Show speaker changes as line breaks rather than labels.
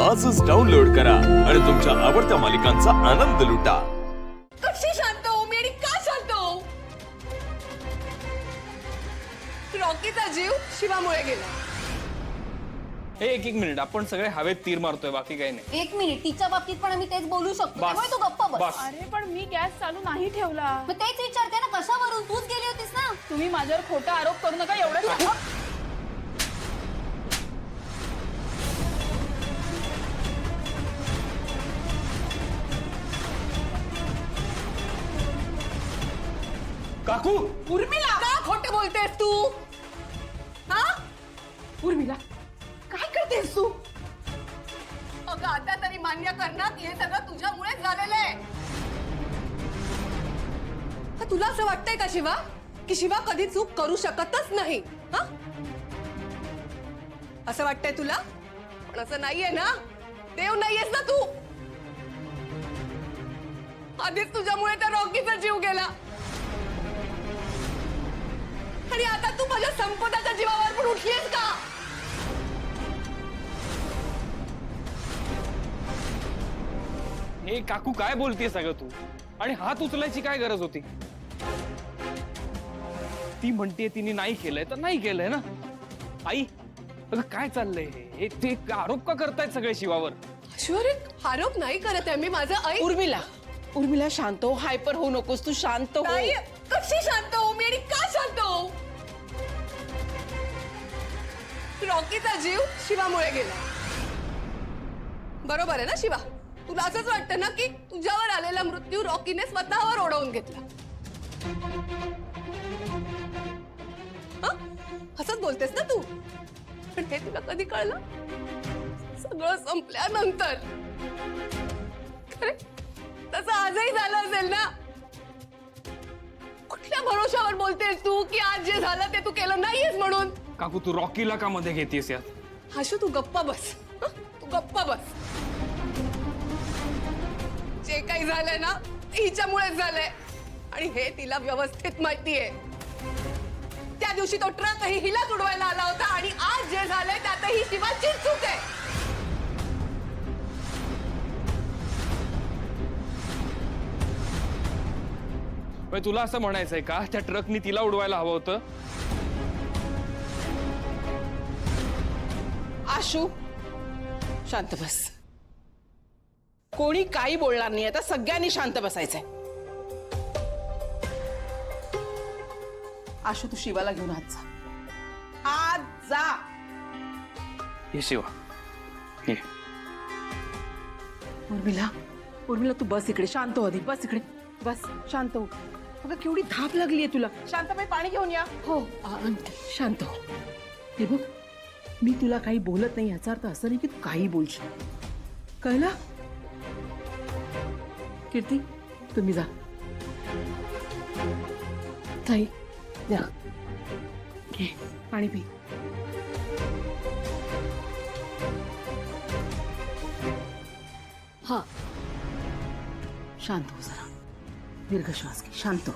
आजच डाउनलोड करा आणि तुमच्या आवडत्या मालिकांचा आनंद लुटा।
कशी शांत हो मी आणि का शांत हो? रॉकीचा जीव शिवामुळे गेला।
एक मिनिट, आपण सगळे हवेत तीर मारतोय, बाकी काही नाही।
एक मिनिट, तिच्या बाबतीत पण आम्ही तेच बोलू शकतो,
बस.
त्यामुळे तू गप्प बस।
बस.
अरे पण मी गॅस चालू नाही ठेवला।
मग तेच विचारते ना, कशावरून? तूच गेली होतीस ना।
तुम्ही माझ्यावर खोटा आरोप करू नका एवढं।
काकू,
उर्मिला का खोटे बोलतेस तू? हा उर्मिला काय करतेस तू? अगं आता तरी मान्य कर ना की हे सगळं तुझ्यामुळेच झालेलं आहे। हा, तुला असं वाटतंय का शिवा की शिवा कधी चूक करू शकतच नाही? हा असं वाटतंय तुला? पण असं नाहीये ना, देव नाहीयेस ना तू। आधीच तुझ्यामुळे त्या रॉकीचा जीव गेला आणि आता तू माझ्या संपदाच्या जीवावर पण उठलीस का?
हे काकू काय बोलतेय सगळं तू? आणि हात उचलायची काय गरज होती? ती म्हणते तिने नाही केलंय तर नाही केलंय ना। आई, अगं काय चाललंय हे? ते आरोप का करतायत सगळे शिवावर?
ऐश्वर्य, आरोप नाही करत आहे मी, माझं ऐक।
उर्मिला शांत हो, हायपर होऊ नकोस तू, शांत हो।
नाही, कशी शांत हो मी आणि का शांत हो? रॉकीचा जीव शिवामुळे गेला, बरोबर आहे ना शिवा? तुला असंच वाटतं ना की तुझ्यावर आलेला मृत्यू रॉकीने स्वतःवर ओढवून घेतला? हा? असंच बोलतेस ना तू? पण हे तुला कधी कळलं? सगळं संपल्यानंतर। खरे तसं आजही झालं असेल ना? कुठल्या भरोशावर बोलतेस तू की आज जे झालं ते तू केलं नाहीयेस म्हणून?
काकू, तू रॉकीला का मध्ये घेतेस यात?
आशू, तू गप्पा बस। हं? तू गप्पा बस। जे काही झालंय ना ते हिच्यामुळेच झालंय आणि हे तिला व्यवस्थित माहितीये। त्या दिवशी तो ट्रकही हिलाच उडवायला आला होता आणि आज जे झालंय त्यातही शिवाची चूक आहे।
पण तुला असं म्हणायचंय का त्या ट्रकनी तिला उडवायला हवं होतं?
आशू, शांत बस। कोणी काही बोलणार नाही, आता सगळ्यांनी शांत बसायचंय। आशू, तू शिवाला घेऊन आत जा, आत जा।
हे शिवा, ये।
उर्मिला तू बस इकडे, शांत हो आधी, बस इकडे, बस शांत हो। अगं केवढी धाप लागलीये तुला, शांतबाई पाणी घेऊन या। हो आणते, शांत हो। हे बघ, मी तुला काही बोलत नाही याचा अर्थ असं नाही की तू काही बोलशील, कळलं? कीर्ती, तुम्ही जा। ताई जा, घे पाणी पी। हा, शांत हो जरा, दीर्घ श्वास घे, शांत हो।